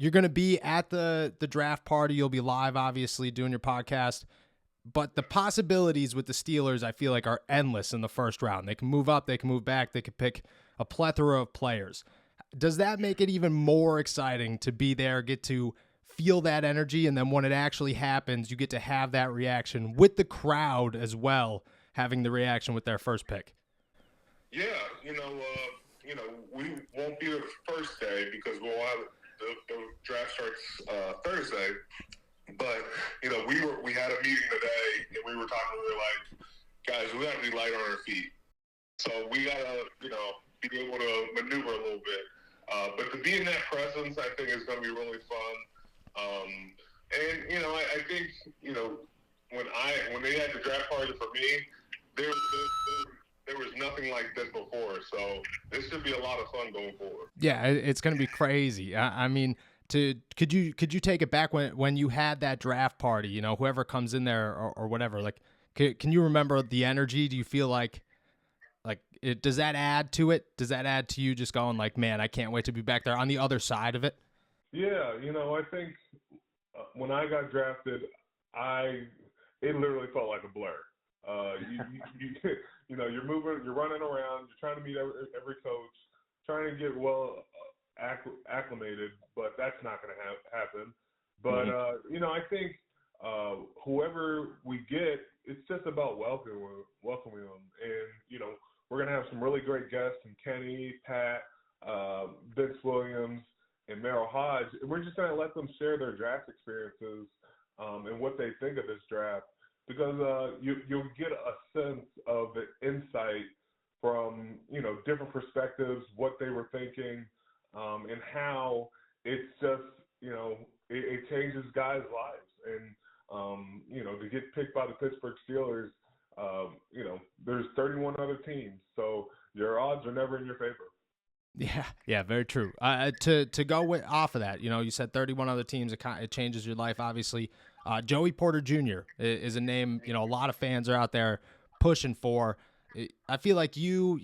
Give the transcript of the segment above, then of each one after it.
you're going to be at the draft party. You'll be live, obviously, doing your podcast. But the possibilities with the Steelers, I feel like, are endless in the first round. They can move up, they can move back, they could pick a plethora of players. Does that make it even more exciting to be there, get to feel that energy, and then when it actually happens, you get to have that reaction with the crowd as well, having the reaction with their first pick? Yeah, we won't be the first day because we'll have the draft starts Thursday. But we had a meeting today and we were talking. We were like, guys, we got to be light on our feet. So we got to be able to maneuver a little bit. But to be in that presence, I think is going to be really fun. And I think when they had the draft party for me, there was nothing like this before, so this should be a lot of fun going forward. Yeah, it's going to be crazy. I mean, could you take it back when you had that draft party? Whoever comes in there or whatever. Like, can you remember the energy? Do you feel like does that add to it? Does that add to you just going like, man, I can't wait to be back there on the other side of it? Yeah, I think when I got drafted, it literally felt like a blur. You're moving, you're running around, you're trying to meet every coach, trying to get well acclimated, but that's not going to happen. But I think whoever we get, it's just about welcoming them, and we're going to have some really great guests, from Kenny, Pat, Vince Williams, and Merrill Hodge, and we're just going to let them share their draft experiences and what they think of this draft. Because you'll get a sense of the insight from, different perspectives, what they were thinking, and how it's just, it changes guys' lives. And, to get picked by the Pittsburgh Steelers, there's 31 other teams. So your odds are never in your favor. Yeah, very true. To go off of that, you said 31 other teams. It changes your life, obviously. Joey Porter Jr. is a name, a lot of fans are out there pushing for. I feel like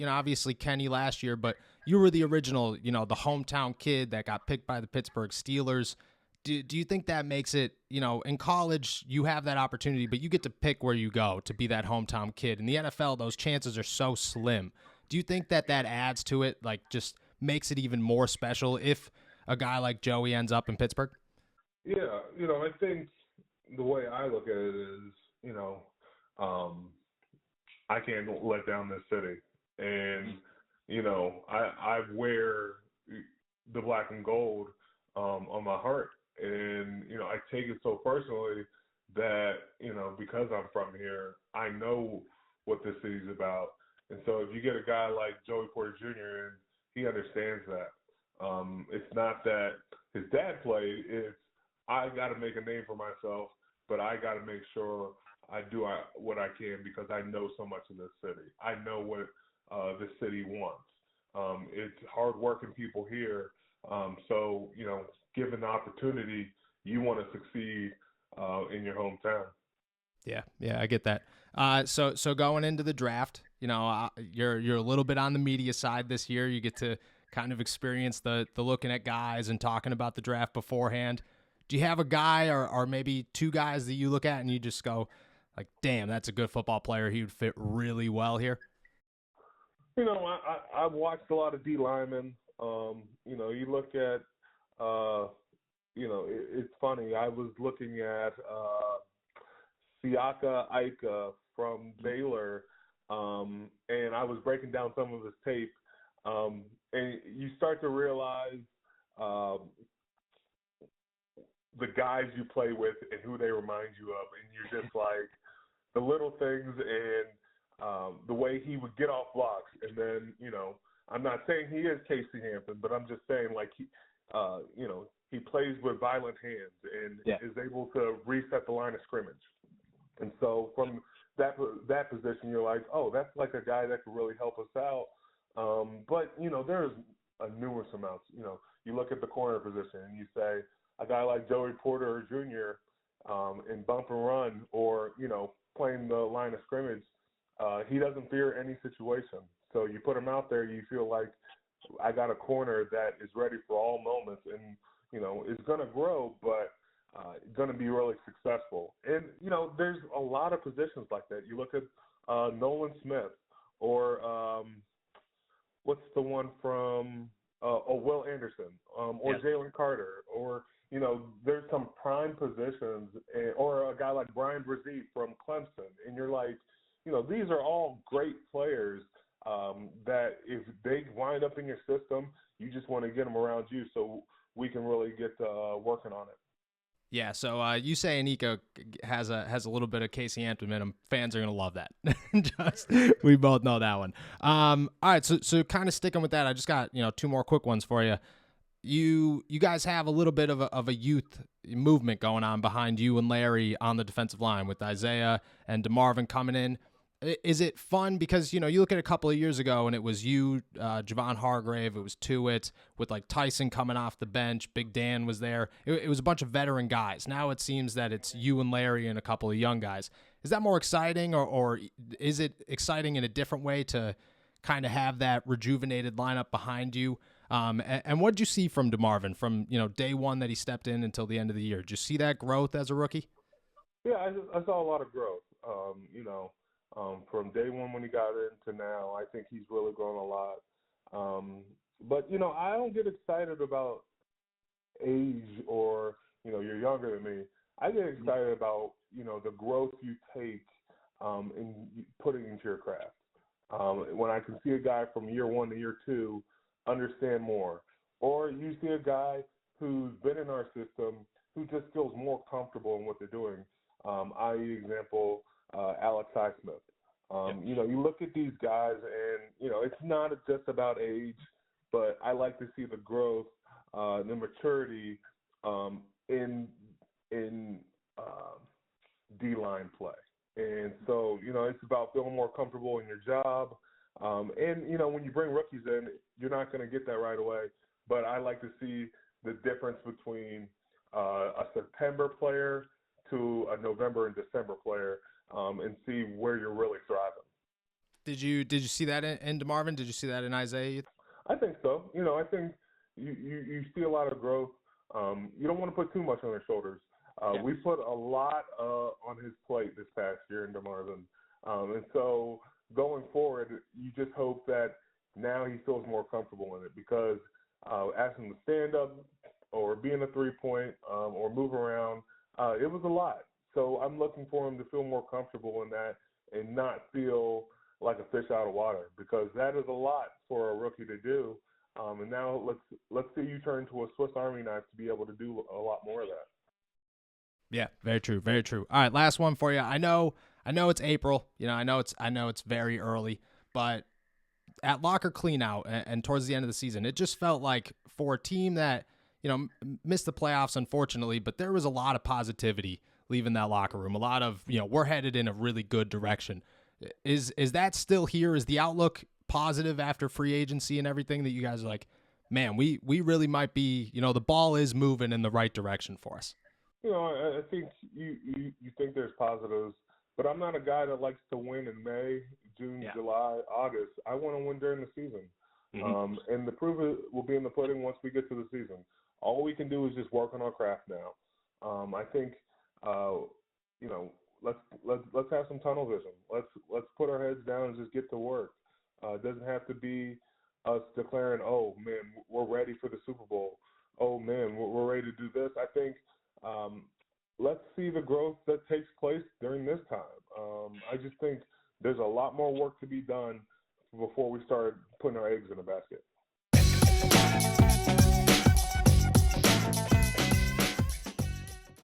obviously Kenny last year, but you were the original, the hometown kid that got picked by the Pittsburgh Steelers. Do you think that makes it, in college you have that opportunity, but you get to pick where you go to be that hometown kid. In the NFL, those chances are so slim. Do you think that adds to it, like just makes it even more special if a guy like Joey ends up in Pittsburgh? Yeah, I think the way I look at it is, I can't let down this city. And, I wear the black and gold on my heart. And, I take it so personally that, because I'm from here, I know what this city's about. And so if you get a guy like Joey Porter Jr., he understands that. It's not that his dad played, it's I got to make a name for myself, but I got to make sure I do what I can because I know so much of this city. I know what this city wants. It's hardworking people here. So, given the opportunity, you want to succeed in your hometown. Yeah, I get that. So going into the draft, you're a little bit on the media side this year. You get to kind of experience the looking at guys and talking about the draft beforehand. Do you have a guy or maybe two guys that you look at and you just go like, damn, that's a good football player. He would fit really well here? I've watched a lot of D linemen. You look at, it's funny. I was looking at Siaka Ika from Baylor, and I was breaking down some of his tape, and you start to realize the guys you play with and who they remind you of, and you're just like the little things and the way he would get off blocks, and then I'm not saying he is Casey Hampton, but I'm just saying like he plays with violent hands and is able to reset the line of scrimmage. And so from that position, you're like, oh, that's like a guy that could really help us out. But, there's a numerous amounts. You look at the corner position and you say a guy like Joey Porter Jr. In bump and run or, playing the line of scrimmage, he doesn't fear any situation. So you put him out there, you feel like I got a corner that is ready for all moments. And, is going to grow, but going to be really successful. And, there's a lot of positions like that. You look at Nolan Smith or what's the one from Will Anderson or Jalen Carter or, there's some prime positions or a guy like Brian Brzee from Clemson. And you're like, these are all great players that if they wind up in your system, you just want to get them around you so we can really get working on it. Yeah, so you say Nico has a little bit of Casey Hampton in him. Fans are gonna love that. We both know that one. All right, so kind of sticking with that, I just got two more quick ones for you. You guys have a little bit of a youth movement going on behind you and Larry on the defensive line with Isaiah and DeMarvin coming in. Is it fun? Because, you look at a couple of years ago and it was you, Javon Hargrave, it was Tuitt with like Tyson coming off the bench. Big Dan was there. It was a bunch of veteran guys. Now it seems that it's you and Larry and a couple of young guys. Is that more exciting or is it exciting in a different way to kind of have that rejuvenated lineup behind you? And what did you see from DeMarvin from, day one that he stepped in until the end of the year? Did you see that growth as a rookie? Yeah, I saw a lot of growth, from day one when he got in to now. I think he's really grown a lot. But, I don't get excited about age or, you're younger than me. I get excited about, the growth you take in putting into your craft. When I can see a guy from year one to year two understand more, or you see a guy who's been in our system who just feels more comfortable in what they're doing, i.e. example, Alex Highsmith. You look at these guys and, it's not just about age, but I like to see the growth, the maturity in D-line play. And so, it's about feeling more comfortable in your job. And, when you bring rookies in, you're not going to get that right away. But I like to see the difference between a September player to a November and December player and see where you're really thriving. Did you see that in DeMarvin? Did you see that in Isaiah? I think so. I think you see a lot of growth. You don't want to put too much on his shoulders. We put a lot on his plate this past year in DeMarvin. And so going forward, you just hope that now he feels more comfortable in it because asking him to stand up or be in a three-point or move around, it was a lot. So I'm looking for him to feel more comfortable in that and not feel like a fish out of water because that is a lot for a rookie to do. And now let's see you turn into a Swiss Army knife to be able to do a lot more of that. Yeah, very true, very true. All right, last one for you. I know it's April. I know it's very early, but at locker cleanout and towards the end of the season, it just felt like for a team that missed the playoffs, unfortunately, but there was a lot of positivity leaving that locker room. A lot of we're headed in a really good direction. Is that still here? Is the outlook positive after free agency and everything that you guys are like, man, we really might be, the ball is moving in the right direction for us? I think you think there's positives, but I'm not a guy that likes to win in May, June, July, August. I want to win during the season. Mm-hmm. And the proof will be in the pudding once we get to the season. All we can do is just work on our craft now. I think, let's have some tunnel vision. Let's put our heads down and just get to work. It doesn't have to be us declaring, oh, man, we're ready for the Super Bowl. Oh, man, we're ready to do this. I think let's see the growth that takes place during this time. I just think there's a lot more work to be done before we start putting our eggs in a basket.